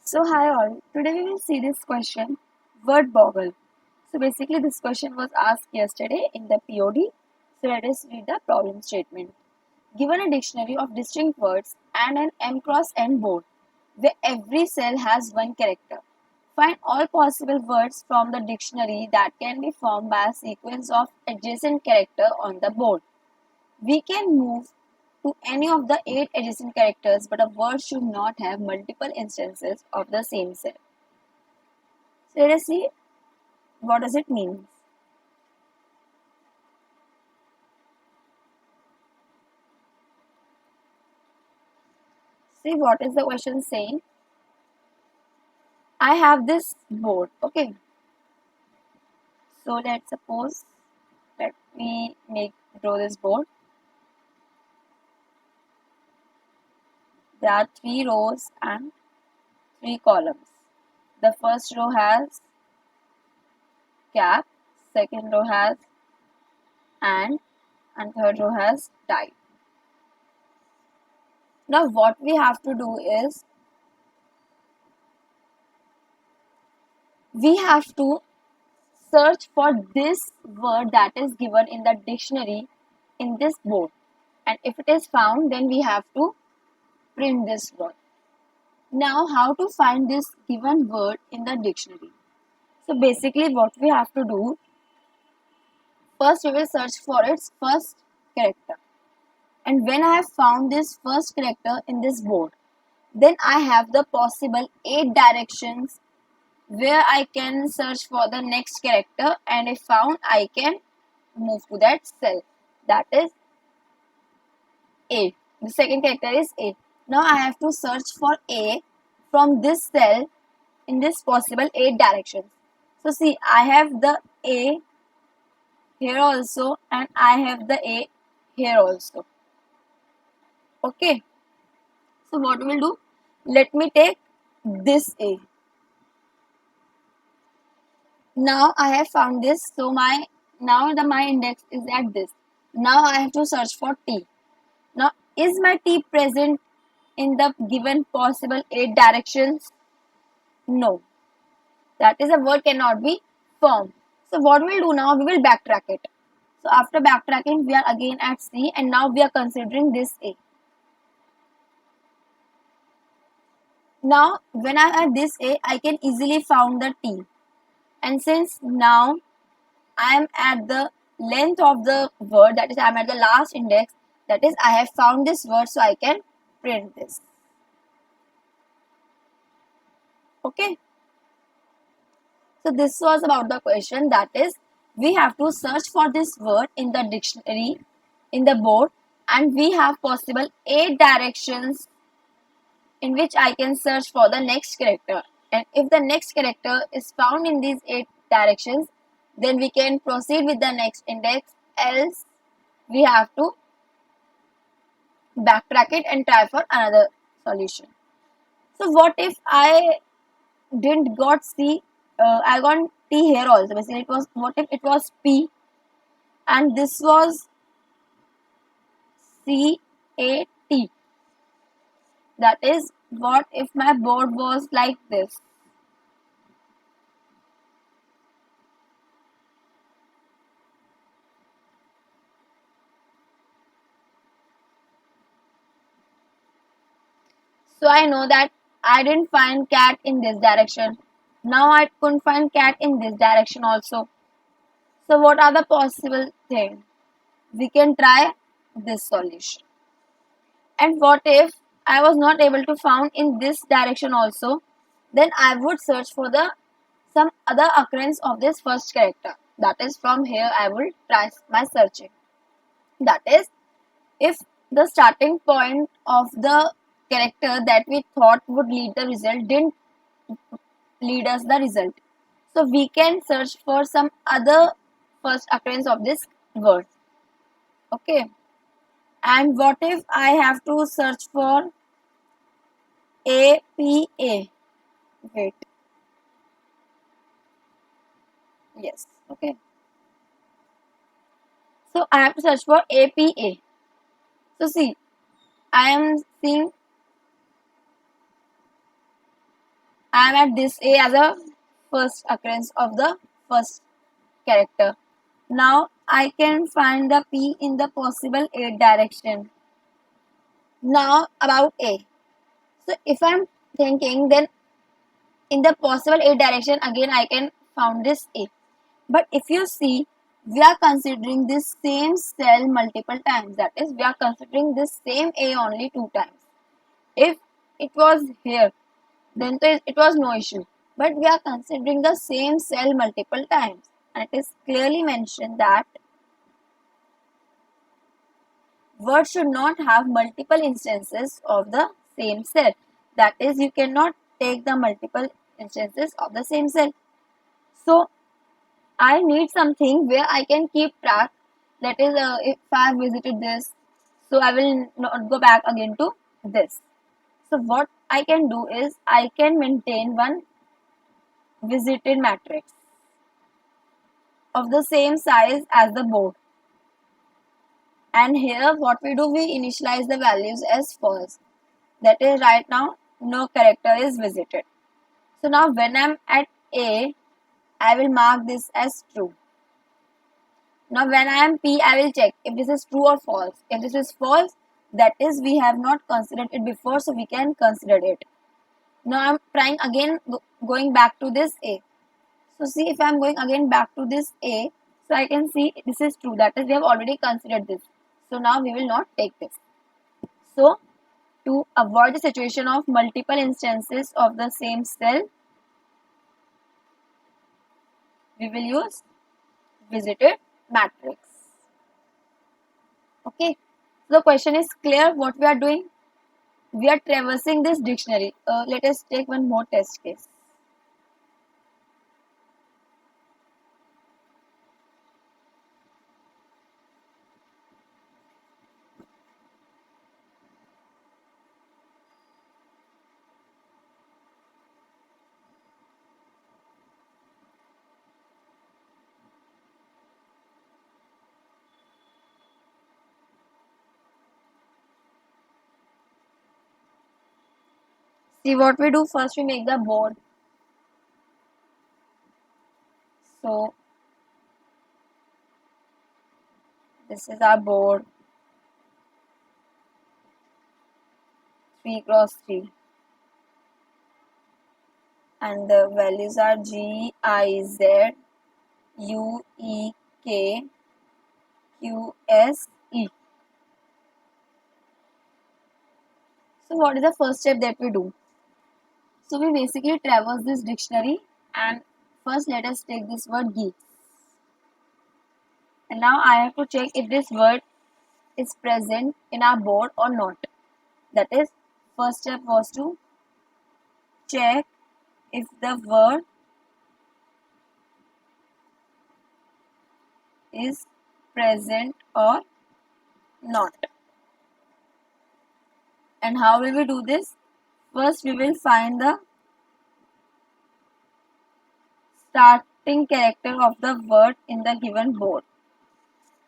So hi all, today we will see this question, word boggle. So basically this question was asked yesterday in the POD. So let us read the problem statement. Given a dictionary of distinct words and an M cross N board where every cell has one character. Find all possible words from the dictionary that can be formed by a sequence of adjacent character on the board. We can move to any of the 8 adjacent characters, but a word should not have multiple instances of the same cell. So let us see what does it mean. See what is the question saying. I have this board. Okay. So let's suppose let me draw this board. There are 3 rows and 3 columns. The first row has cap, second row has and third row has type. Now what we have to do is we have to search for this word that is given in the dictionary in this board, and if it is found then we have to print this word. Now how to find this given word in the dictionary? So basically what we have to do, first we will search for its first character, and when I have found this first character in this board, then I have the possible 8 directions where I can search for the next character, and if found I can move to that cell, that is A. The second character is A. Now I have to search for A from this cell in this possible 8 directions. So see, I have the A here also and I have the A here also. Okay. So what we will do? Let me take this A. Now I have found this. So my index is at this. Now I have to search for T. Now is my T present in the given possible 8 directions? No. That is, a word cannot be formed. So what we'll do now, we will backtrack it. So after backtracking, we are again at C and now we are considering this A. Now when I add this A, I can easily found the T. And since now I am at the length of the word, that is I am at the last index, that is I have found this word, so I can print this. Okay. So this was about the question, that is we have to search for this word in the dictionary in the board, and we have possible 8 directions in which I can search for the next character, and if the next character is found in these 8 directions, then we can proceed with the next index, else we have to backtrack it and try for another solution. So what if I didn't got C, I got T here also. Basically, it was, what if it was P and this was C A T? That is, what if my board was like this? So I know that I didn't find cat in this direction. Now I couldn't find cat in this direction also. So what are the possible things? We can try this solution. And what if I was not able to found in this direction also? Then I would search for the some other occurrence of this first character. That is, from here I will try my searching. That is, if the starting point of the character that we thought would lead the result didn't lead us the result, so we can search for some other first occurrence of this word. Okay. And what if I have to search for APA? Wait. Yes. Okay. So I have to search for APA. So see, I am seeing I am at this A as a first occurrence of the first character. Now I can find the P in the possible 8 direction. Now about A. So if I'm thinking, then in the possible 8 direction again I can found this A. But if you see, we are considering this same cell multiple times. That is, we are considering this same A only 2 times. If it was here, then it was no issue. But we are considering the same cell multiple times. And it is clearly mentioned that words should not have multiple instances of the same cell. That is, you cannot take the multiple instances of the same cell. So, I need something where I can keep track. That is, if I have visited this, so I will not go back again to this. So, what I can do is I can maintain one visited matrix of the same size as the board. And here what we do, we initialize the values as false. That is, right now no character is visited. So now when I'm at A, I will mark this as true. Now when I am P, I will check if this is true or false. If this is false, that is we have not considered it before, so we can consider it. Now I'm trying again going back to this A. So see, if I'm going again back to this A, so I can see this is true. That is, we have already considered this. So now we will not take this. So to avoid the situation of multiple instances of the same cell, we will use visited matrix. Okay. So the question is clear what we are doing. We are traversing this dictionary. Let us take one more test case. See what we do, first we make the board. So this is our board, 3 cross 3, and the values are G, I, Z, U, E, K, Q, S, E. So what is the first step that we do? So we basically traverse this dictionary, and first let us take this word geek. And now I have to check if this word is present in our board or not. That is, first step was to check if the word is present or not. And how will we do this? First we will find the starting character of the word in the given board.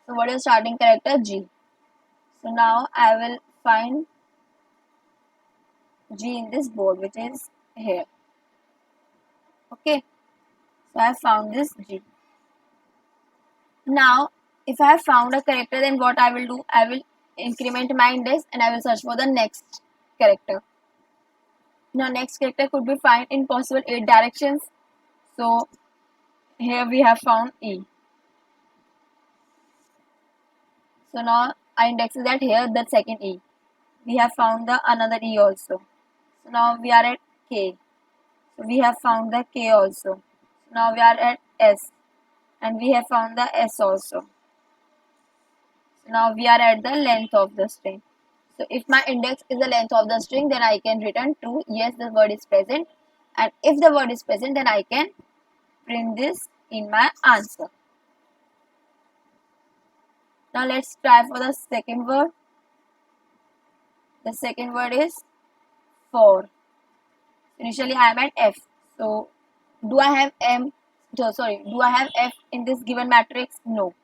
So what is starting character? G. So now I will find G in this board, which is here. Okay. So I have found this G. Now if I have found a character, then what I will do? I will increment my index and I will search for the next character. Now next character could be found in possible 8 directions. So here we have found E. So now our index is at here, the second E. We have found the another E also. So now we are at K. So we have found the K also. So now we are at S. And we have found the S also. So now we are at the length of the string. So if my index is the length of the string, then I can return true. Yes, the word is present. And if the word is present, then I can print this in my answer. Now let's try for the second word. The second word is for. Initially I am at F. So do I have do I have F in this given matrix? No.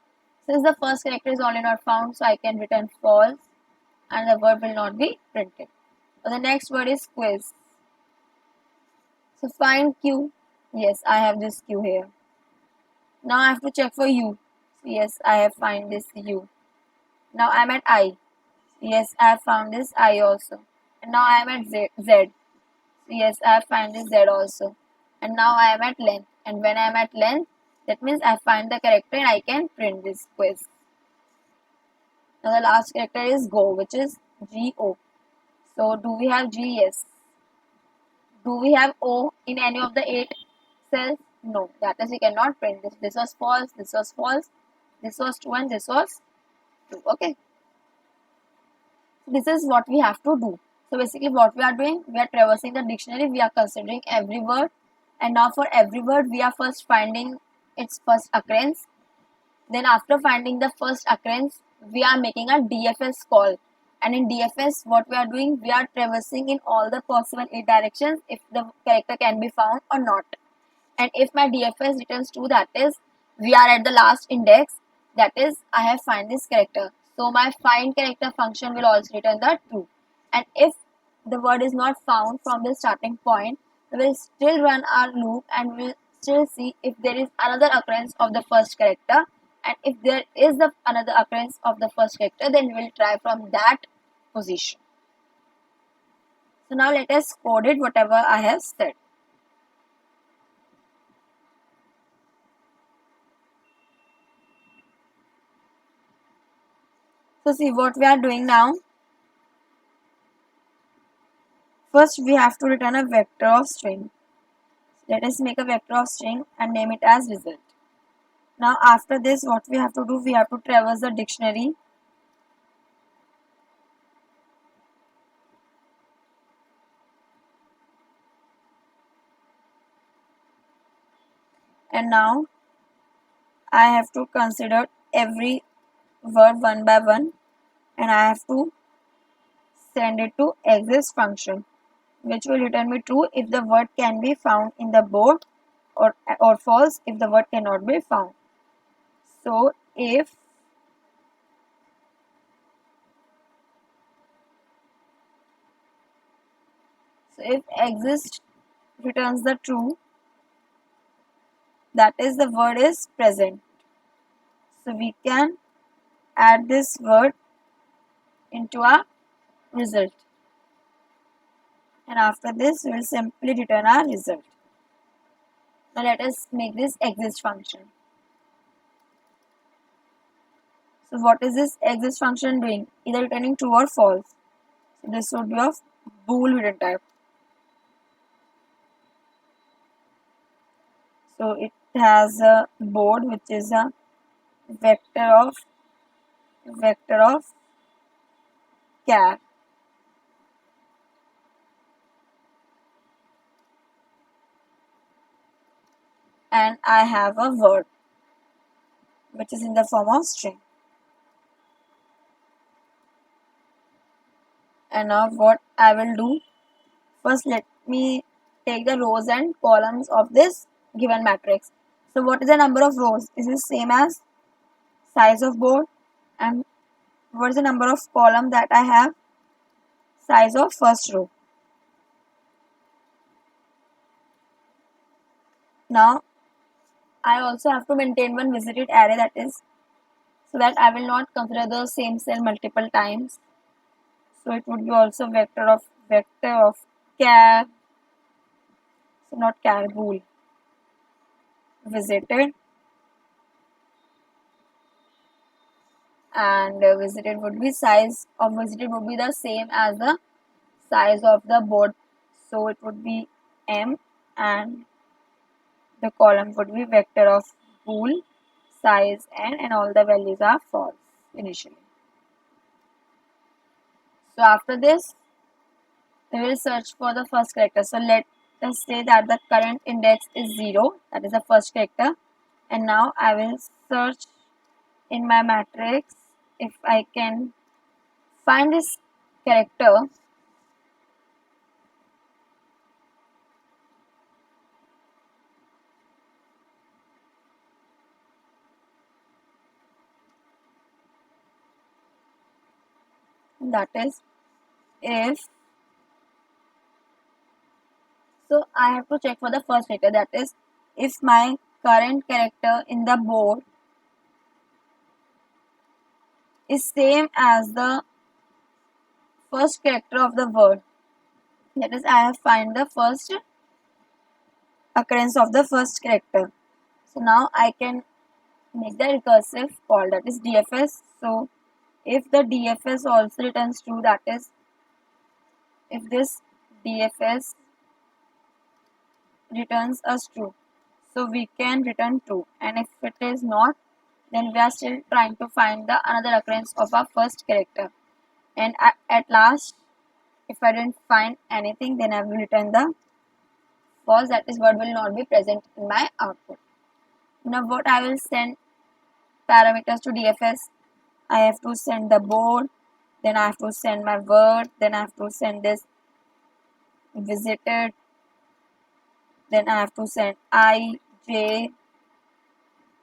Since the first character is only not found, so I can return false and the word will not be printed. So the next word is quiz. So find Q. Yes, I have this Q here. Now I have to check for U. So yes, I have find this U. Now I'm at I. Yes, I have found this I also. And now I am at Z. Yes, I have find this Z also. And now I am at length. And when I am at length, that means I find the character and I can print this quiz. Now the last character is Go, which is Go. So do we have G? Yes. Do we have O in any of the 8 cells? No. That is we cannot print this. This was false, this was false, this was true and this was true. Okay. This is what we have to do. So basically what we are doing, we are traversing the dictionary, we are considering every word, and now for every word we are first finding its first occurrence. Then after finding the first occurrence, we are making a DFS call. And in DFS, what we are doing, we are traversing in all the possible 8 directions if the character can be found or not. And if my DFS returns true, that is, we are at the last index, that is, I have find this character. So my find character function will also return the true. And if the word is not found from the starting point, we will still run our loop and we will still see if there is another occurrence of the first character. And if there is another occurrence of the first character, then we will try from that position. So now let us code it whatever I have said. So see what we are doing now. First we have to return a vector of string. Let us make a vector of string and name it as result. Now after this what we have to do, we have to traverse the dictionary. And now I have to consider every word one by one and I have to send it to exist function, which will return me true if the word can be found in the board or false if the word cannot be found. So if exist returns the true, that is the word is present. So we can add this word into our result. And after this we will simply return our result. Now let us make this exist function. So what is this exist function doing? Either returning true or false. So this would be of bool return type. So it has a board which is a vector of char. And I have a word which is in the form of string. And now what I will do, first let me take the rows and columns of this given matrix. So what is the number of rows? Is it same as size of board? And what is the number of column that I have? Size of first row. Now I also have to maintain one visited array, that is so that I will not consider the same cell multiple times. So it would be also vector of char, so not char, bool, visited, and visited would be size of visited would be the same as the size of the board, so it would be m, and the column would be vector of bool, size n, and all the values are false initially. So after this we will search for the first character. So let us say that the current index is 0, that is the first character, and now I will search in my matrix if I can find this character. That is if So I have to check for the first character, that is if my current character in the board is same as the first character of the word. That is, I have find the first occurrence of the first character. So now I can make the recursive call, that is DFS. So if the DFS also returns true, that is if this DFS returns us true, so we can return true, and if it is not, then we are still trying to find the another occurrence of our first character. And at last, if I didn't find anything, then I will return the false, that is word will not be present in my output. Now what I will send parameters to DFS, I have to send the board, then I have to send my word, then I have to send this visited, then I have to send I, J,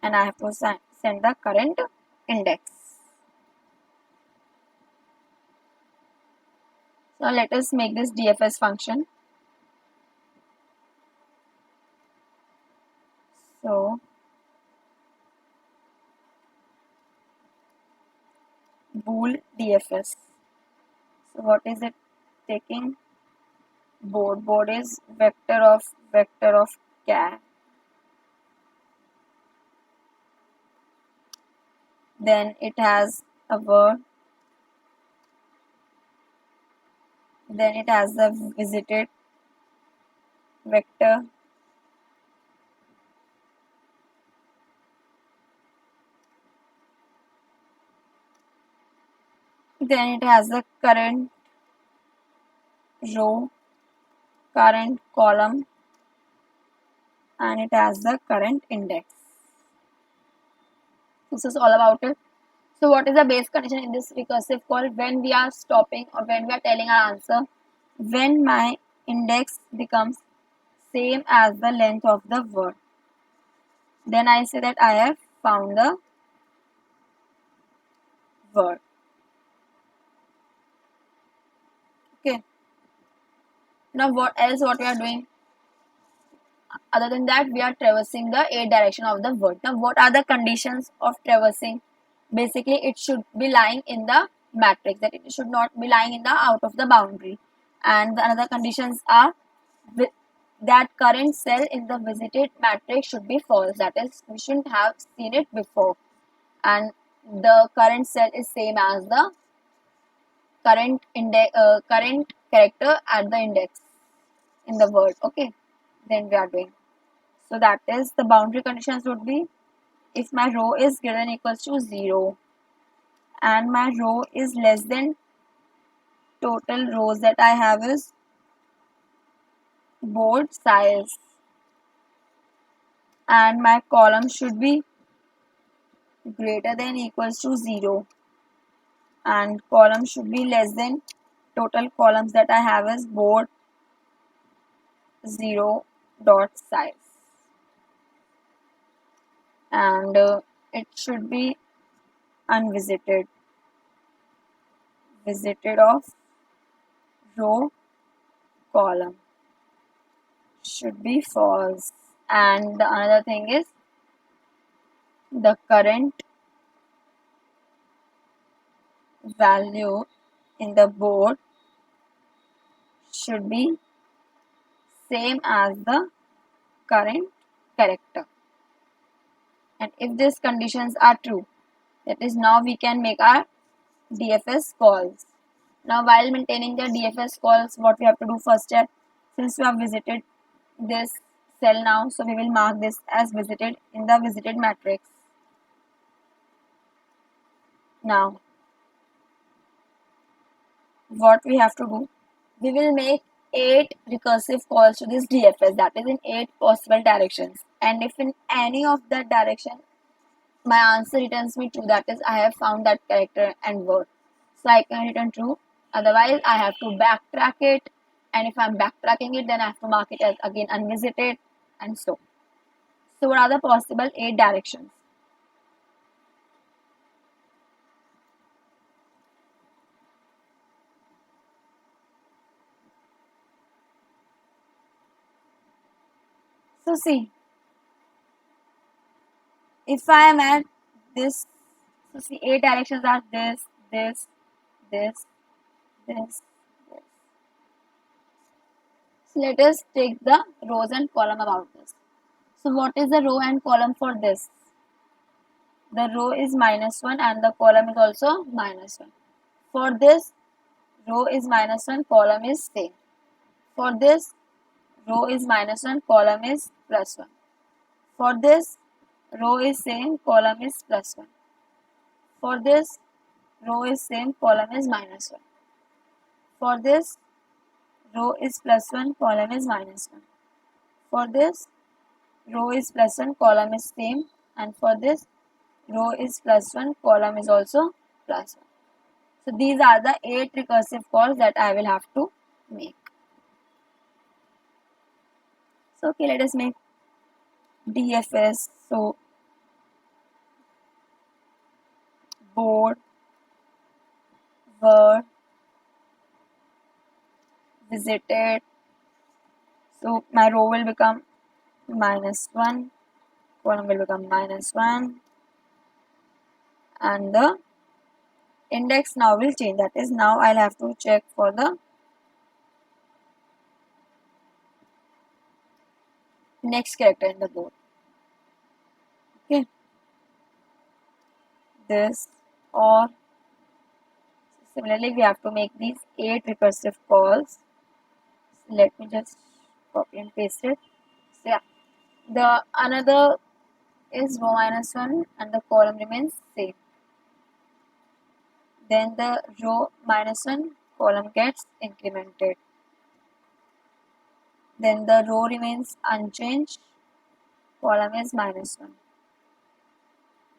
and I have to send the current index. So let us make this DFS function. So bool DFS. So what is it taking? Board. Board is vector of char. Then it has a word. Then it has the visited vector. Then it has the current row, current column, and it has the current index. This is all about it. So what is the base condition in this recursive call? When we are stopping or when we are telling our answer, when my index becomes same as the length of the word, then I say that I have found the word. Okay. Now what we are doing? Other than that, we are traversing the a direction of the word. Now what are the conditions of traversing? Basically, it should be lying in the matrix, that it should not be lying in the out of the boundary. And the another conditions are that current cell in the visited matrix should be false, that is we shouldn't have seen it before, and the current cell is same as the current character at the index in the word. Okay, then we are doing, so that is the boundary conditions would be if my row is greater than equals to 0 and my row is less than total rows that I have is board size, and my column should be greater than equals to 0 and column should be less than total columns that I have is board 0 dot size, and it should be unvisited, visited of row column should be false, and the another thing is the current value in the board should be same as the current character. And if these conditions are true, that is now we can make our DFS calls. Now while maintaining the DFS calls, what we have to do first step, since we have visited this cell now, so we will mark this as visited in the visited matrix. Now what we have to do, we will make 8 recursive calls to this DFS, that is in 8 possible directions, and if in any of that direction my answer returns me true, that is I have found that character and word, so I can return true. Otherwise I have to backtrack it, and if I'm backtracking it, then I have to mark it as again unvisited, and so what are the possible 8 directions? So see, if I am at this, so see, 8 directions are this, this, this, this, this. So let us take the rows and column about this. So what is the row and column for this? The row is -1 and the column is also -1. For this, row is -1, column is same. For this, row is -1, column is +1. For this, row is same, column is +1. For this, row is same, column is -1. For this, row is +1, column is -1. For this, row is +1, column is same, and for this, row is +1, column is also +1. So these are the 8 recursive calls that I will have to make. So okay, let us make DFS. So board, word, visited. So my row will become -1, column will become -1, and the index now will change. That is, now I'll have to check for the next character in the board. Okay, this, or similarly we have to make these 8 recursive calls. So let me just copy and paste it. So yeah, the another is row -1 and the column remains same. Then the row -1 column gets incremented. Then the row remains unchanged, column is -1.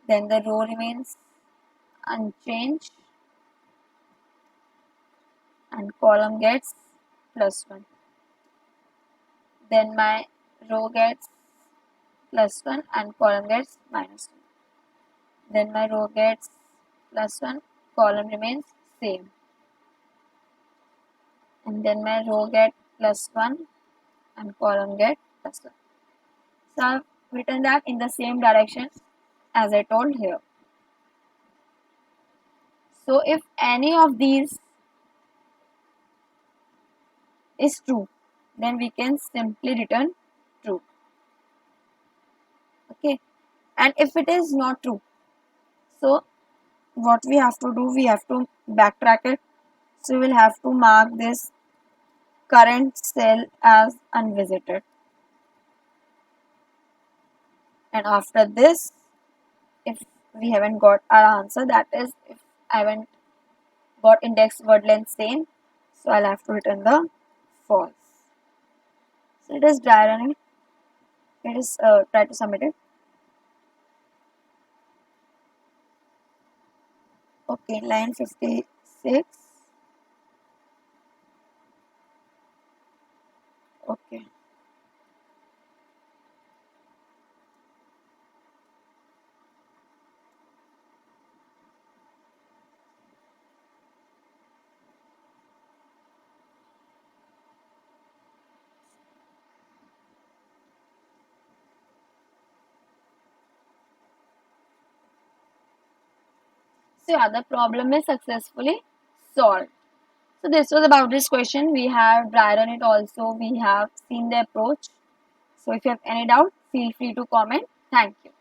Then the row remains unchanged and column gets +1. Then my row gets +1 and column gets -1. Then my row gets +1, column remains same. And then my row gets +1 and column gets +1. So I've written that in the same direction as I told here. So if any of these is true, then we can simply return true. Okay, and if it is not true, so what we have to do, we have to backtrack it. So we will have to mark this current cell as unvisited, and after this, if we haven't got our answer, that is, if I haven't got index word length same, so I'll have to return the false. So let us try run it. Let us try to submit it. Okay, line 56. Okay. So yeah, the problem is successfully solved. So this was about this question. We have tried on it also. We have seen the approach. So if you have any doubt, feel free to comment. Thank you.